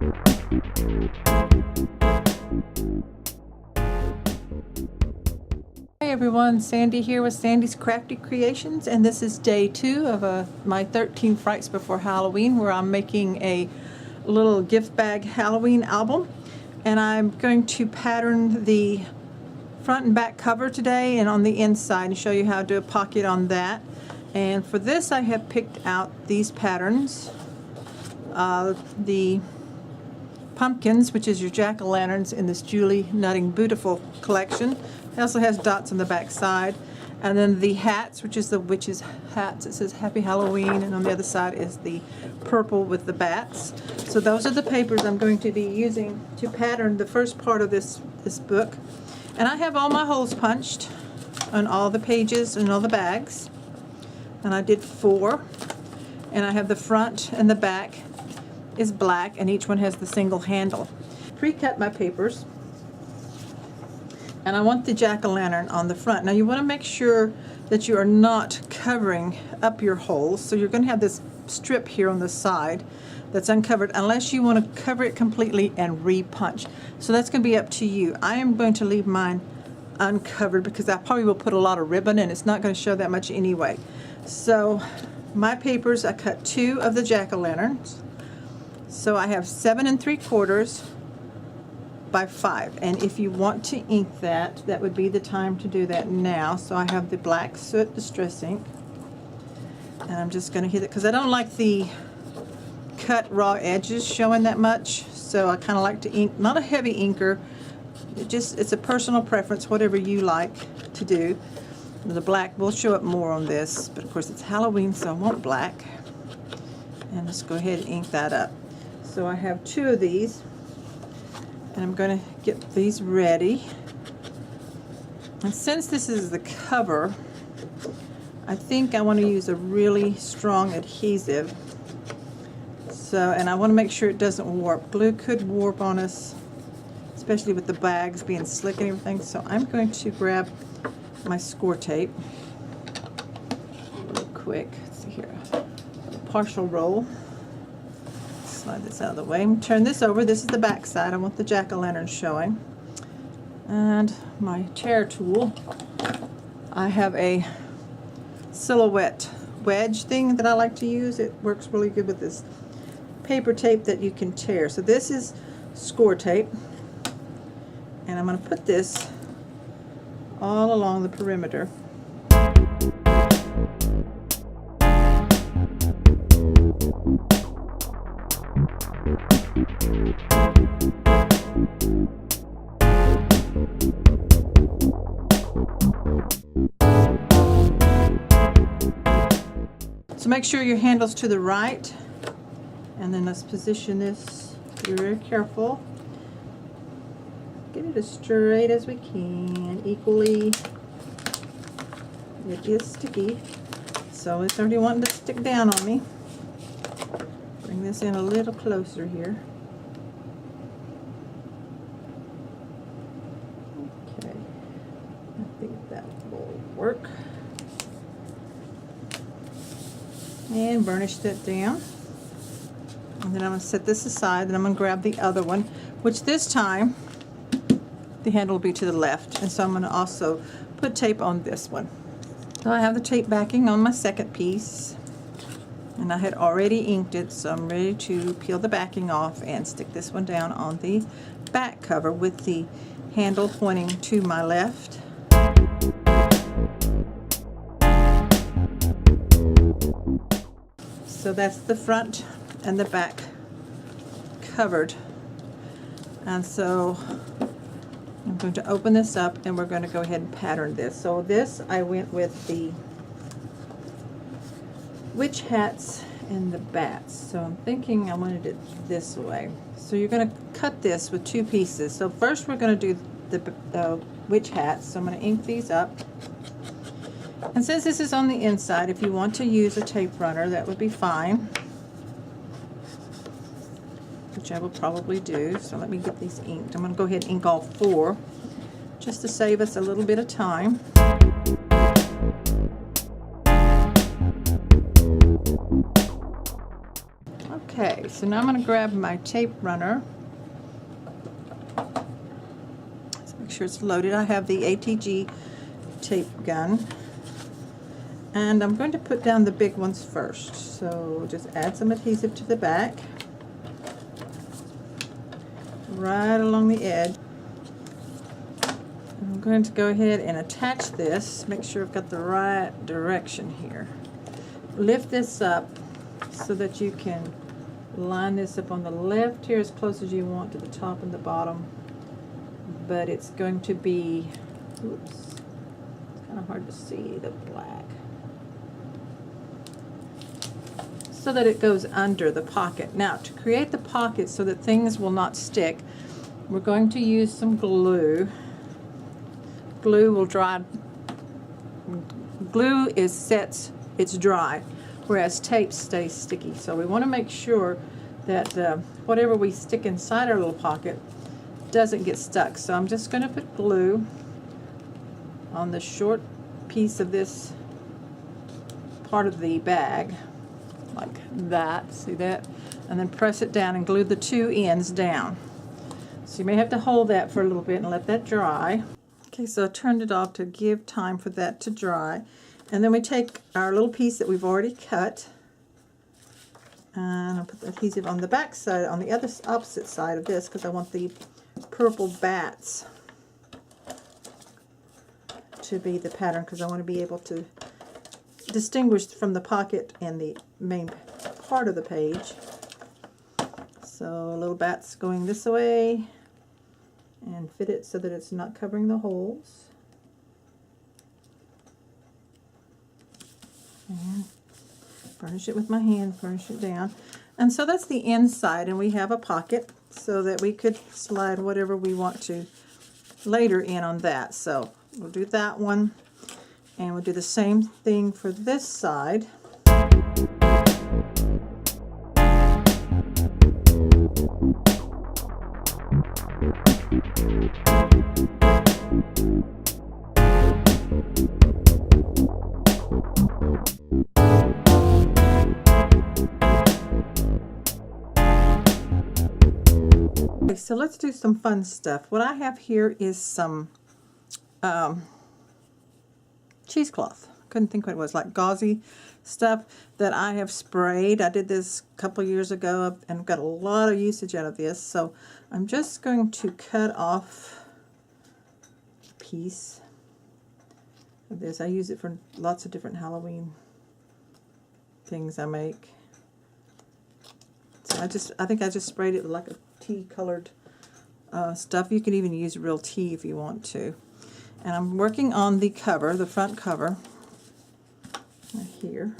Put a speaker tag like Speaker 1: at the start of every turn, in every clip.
Speaker 1: Hey everyone, Sandy here with Sandy's Crafty Creations, and this is day 2 of my 13 Frights Before Halloween, where I'm making a little gift bag Halloween album. And I'm going to pattern the front and back cover today and on the inside and show you how to do a pocket on that. And for this I have picked out these patterns. The pumpkins, which is your jack-o'-lanterns in this Julie Nutting Beautiful collection. It also has dots on the back side. And then the hats, which is the witch's hats. It says Happy Halloween, and on the other side is the purple with the bats. So those are the papers I'm going to be using to pattern the first part of this book. And I have all my holes punched on all the pages and all the bags. And I did 4. And I have the front and the back is black, and each one has the single handle. Pre-cut my papers. And I want the jack-o'-lantern on the front. Now you want to make sure that you are not covering up your holes. So you're going to have this strip here on the side that's uncovered, unless you want to cover it completely and re-punch. So that's going to be up to you. I am going to leave mine uncovered because I probably will put a lot of ribbon and it's not going to show that much anyway. So my papers, I cut 2 of the jack-o'-lanterns. So I have 7 3/4 by 5, and if you want to ink that, that would be the time to do that now. So I have the black soot distress ink, and I'm just going to hit it because I don't like the cut raw edges showing that much, so I kind of like to ink, not a heavy inker, it's a personal preference, whatever you like to do. The black will show up more on this, but of course it's Halloween, so I want black. And let's go ahead and ink that up. So I have 2 of these, and I'm going to get these ready. And since this is the cover, I think I want to use a really strong adhesive. So, and I want to make sure it doesn't warp. Glue could warp on us, especially with the bags being slick and everything. So I'm going to grab my score tape real quick. Let's see here, a partial roll. Slide this out of the way. Turn this over. This is the back side. I want the jack-o'-lantern showing. And my tear tool. I have a silhouette wedge thing that I like to use. It works really good with this paper tape that you can tear. So this is score tape, and I'm going to put this all along the perimeter. So make sure your handle's to the right, and then let's position this. Be very careful. Get it as straight as we can, equally. It is sticky, so it's already wanting to stick down on me. Bring this in a little closer here. Okay, I think that will work. And burnish that down. And then I'm going to set this aside, and I'm going to grab the other one, which this time the handle will be to the left. And so I'm going to also put tape on this one. So I have the tape backing on my second piece, and I had already inked it, so I'm ready to peel the backing off and stick this one down on the back cover with the handle pointing to my left. So that's the front and the back covered. And so I'm going to open this up, and we're going to go ahead and pattern this. So this, I went with the witch hats and the bats. So I'm thinking I wanted it this way. So you're going to cut this with 2 pieces. So first we're going to do the witch hats. So I'm going to ink these up. And since this is on the inside, if you want to use a tape runner, that would be fine, which I will probably do. So let me get these inked. I'm going to go ahead and ink all 4 just to save us a little bit of time. Okay, so now I'm going to grab my tape runner. Let's make sure it's loaded. I have the ATG tape gun. And I'm going to put down the big ones first. So just add some adhesive to the back, right along the edge. And I'm going to go ahead and attach this. Make sure I've got the right direction here. Lift this up so that you can line this up on the left here as close as you want to the top and the bottom. But it's going to be, oops, it's kind of hard to see the black. So that it goes under the pocket. Now, to create the pocket so that things will not stick, we're going to use some glue. Glue will dry. Glue sets, it's dry, whereas tape stays sticky. So we want to make sure that whatever we stick inside our little pocket doesn't get stuck. So I'm just going to put glue on the short piece of this part of the bag, like that, see that? And then press it down and glue the two ends down. So you may have to hold that for a little bit and let that dry. Okay, so I turned it off to give time for that to dry. And then we take our little piece that we've already cut, and I'll put the adhesive on the back side, on the other opposite side of this, because I want the purple bats to be the pattern, because I want to be able to distinguish from the pocket and the main part of the page. So little bats going this way, and fit it so that it's not covering the holes. And burnish it with my hand, burnish it down. And so that's the inside, and we have a pocket so that we could slide whatever we want to later in on that. So we'll do that one, and we'll do the same thing for this side. Okay, so let's do some fun stuff. What I have here is some cheesecloth. Couldn't think what it was, like gauzy stuff that I have sprayed. I did this a couple years ago and got a lot of usage out of this. So I'm just going to cut off a piece of this. I use it for lots of different Halloween things I make. So I think I just sprayed it with like a tea colored stuff. You can even use real tea if you want to. And I'm working on the cover, the front cover, right here.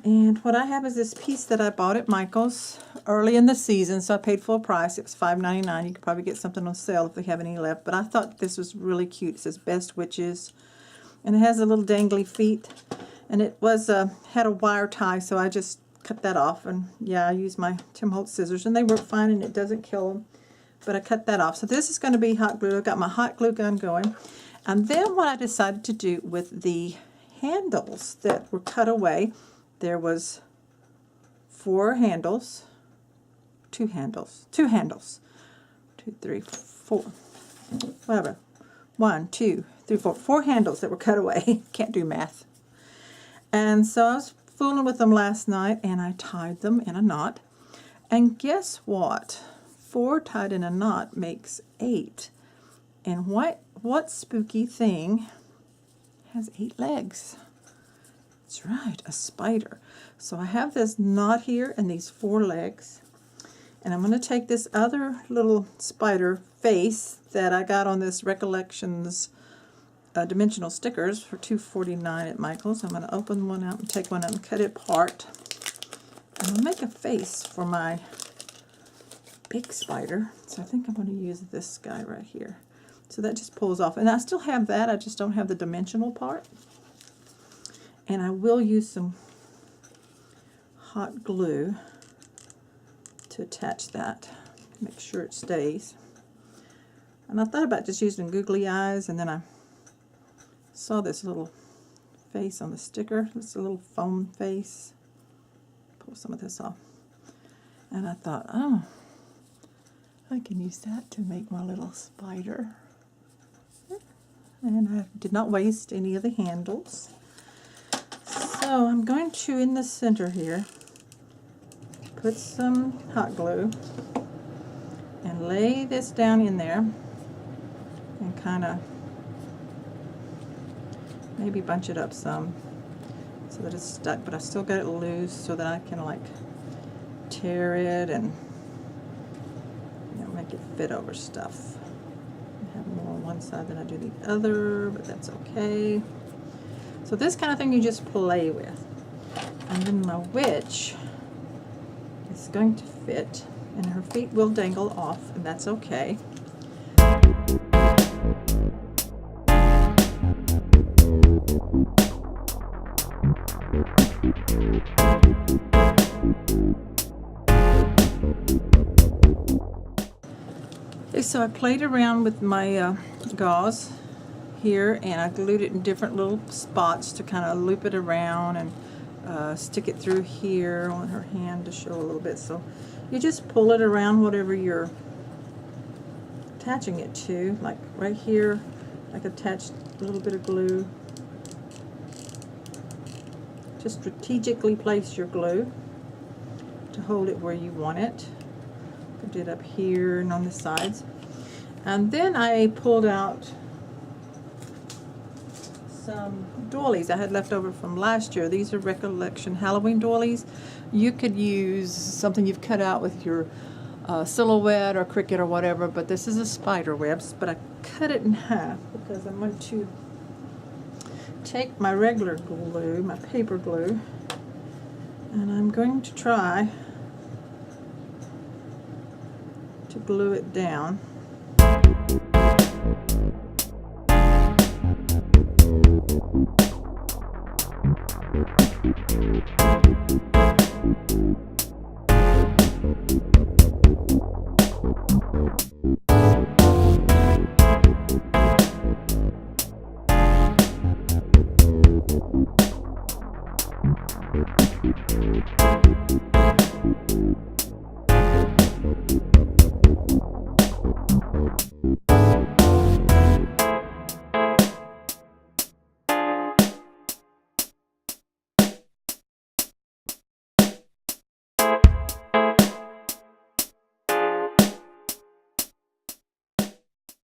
Speaker 1: And what I have is this piece that I bought at Michael's early in the season, so I paid full price. It was $5.99. You could probably get something on sale if they have any left. But I thought this was really cute. It says Best Witches. And it has a little dangly feet. And it was had a wire tie, so I just cut that off. And yeah, I used my Tim Holtz scissors, and they work fine, and it doesn't kill them. But I cut that off. So this is going to be hot glue. I've got my hot glue gun going. And then what I decided to do with the handles that were cut away, there was two handles, 2, 3, 4, whatever, 1, 2, 3, 4, 4 handles that were cut away. Can't do math. And so I was fooling with them last night, and I tied them in a knot. And guess what? 4 tied in a knot makes 8. And what spooky thing has 8 legs? That's right, a spider. So I have this knot here and these 4 legs. And I'm going to take this other little spider face that I got on this Recollections dimensional stickers for $2.49 at Michael's. I'm going to open one out and take one out and cut it apart. I'm going to make a face for my big spider. So I think I'm going to use this guy right here. So that just pulls off. And I still have that, I just don't have the dimensional part. And I will use some hot glue to attach that, make sure it stays. And I thought about just using googly eyes, and then I saw this little face on the sticker. It's a little foam face. pull some of this off. And I thought, oh, I can use that to make my little spider. And I did not waste any of the handles. So I'm going to, in the center here, put some hot glue and lay this down in there and kind of maybe bunch it up some so that it's stuck, but I still got it loose so that I can like tear it and make it fit over stuff. I have more on one side than I do the other, but that's okay. So this kind of thing you just play with. And then my witch is going to fit, and her feet will dangle off, and that's okay. Okay, so I played around with my gauze here, and I glued it in different little spots to kind of loop it around and stick it through here on her hand to show a little bit. So you just pull it around whatever you're attaching it to. Like right here, I could attach a little bit of glue. Just strategically place your glue to hold it where you want it. Put it up here and on the sides. And then I pulled out some doilies I had left over from last year. These are Recollection Halloween doilies. You could use something you've cut out with your silhouette or Cricut or whatever, but this is a spider webs, but I cut it in half because I'm going to take my regular glue, my paper glue, and I'm going to try to glue it down.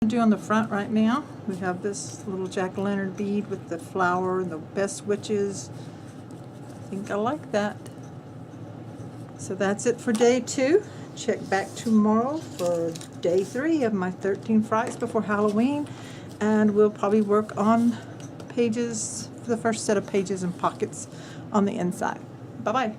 Speaker 1: Do on the front right now, we have this little jack-o'-lantern bead with the flower and the best witches. I think I like that. So that's it for day 2. Check back tomorrow for day 3 of my 13 Frights Before Halloween, and we'll probably work on pages, the first set of pages and pockets on the inside. Bye-bye.